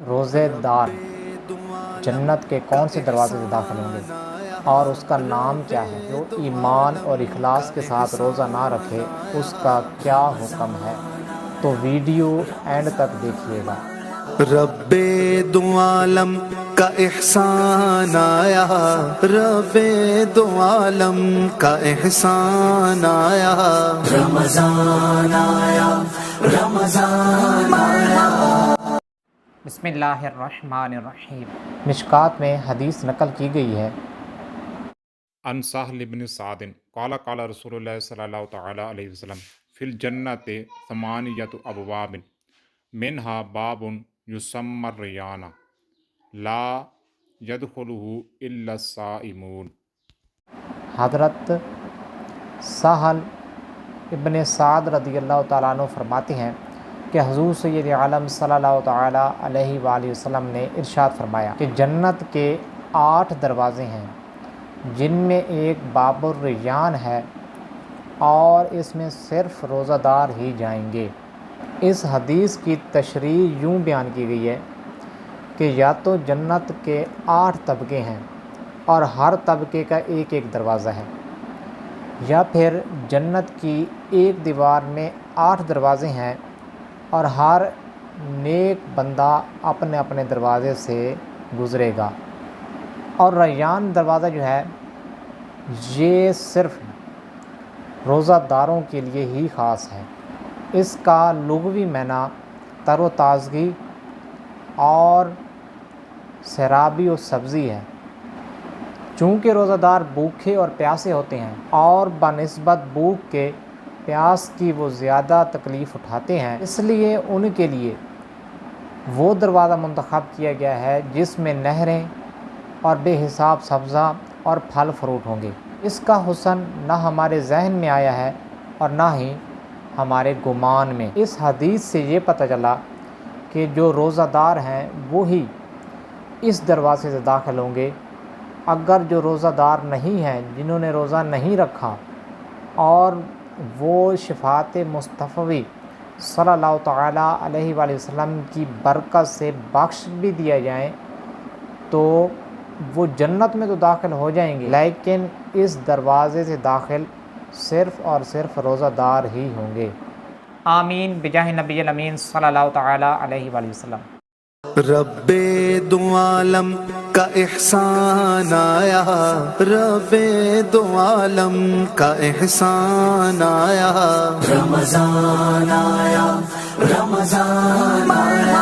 روزے دار جنت کے کون سے دروازے سے داخل ہوں گے اور اس کا نام کیا ہے؟ جو ایمان اور اخلاص کے ساتھ روزہ نہ رکھے اس کا کیا حکم ہے؟ تو ویڈیو اینڈ تک دیکھیے گا۔ رب دو عالم کا احسان آیا، رب دو عالم کا احسان آیا، رمضان آیا، رمضان آیا۔ بسم اللہ الرحمن الرحیم۔ مشکات میں حدیث نقل کی گئی ہے۔ عن سہل بن سعد قال قال رسول اللہ صلی اللہ تعالی علیہ وسلم فی الجنت ثمانیۃ ابواب منہا باب یسمی الریان لا یدخلہ الا الصائمون۔ حضرت سہل ابن سعد رضی اللہ تعالیٰ عنہ فرماتے ہیں کہ حضور سید عالم صلی اللہ تعالیٰ علیہ وآلہ وسلم نے ارشاد فرمایا کہ جنت کے 8 دروازے ہیں، جن میں ایک باب الریان ہے اور اس میں صرف روزہ دار ہی جائیں گے۔ اس حدیث کی تشریح یوں بیان کی گئی ہے کہ یا تو جنت کے 8 طبقے ہیں اور ہر طبقے کا ایک ایک دروازہ ہے، یا پھر جنت کی ایک دیوار میں 8 دروازے ہیں اور ہر نیک بندہ اپنے اپنے دروازے سے گزرے گا۔ اور ریان دروازہ جو ہے یہ صرف روزہ داروں کے لیے ہی خاص ہے۔ اس کا لغوی معنی تر و تازگی اور سیرابی و سبزی ہے۔ چونکہ روزہ دار بھوکے اور پیاسے ہوتے ہیں اور بنسبت بھوک کے پیاس کی وہ زیادہ تکلیف اٹھاتے ہیں، اس لیے ان کے لیے وہ دروازہ منتخب کیا گیا ہے جس میں نہریں اور بے حساب سبزہ اور پھل فروٹ ہوں گے۔ اس کا حسن نہ ہمارے ذہن میں آیا ہے اور نہ ہی ہمارے گمان میں۔ اس حدیث سے یہ پتہ چلا کہ جو روزہ دار ہیں وہی اس دروازے سے داخل ہوں گے۔ اگر جو روزہ دار نہیں ہیں، جنہوں نے روزہ نہیں رکھا اور وہ شفاعت مصطفی صلی اللہ تعالیٰ علیہ وآلہ وسلم کی برکت سے بخش بھی دیا جائیں تو وہ جنت میں تو داخل ہو جائیں گے، لیکن اس دروازے سے داخل صرف اور صرف روزہ دار ہی ہوں گے۔ آمین بجاہ نبی الامین صلی اللہ تعالیٰ علیہ وآلہ وسلم۔ رب دو عالم کا احسان آیا، رب دو عالم کا احسان آیا، رمضان آیا، رمضان آیا۔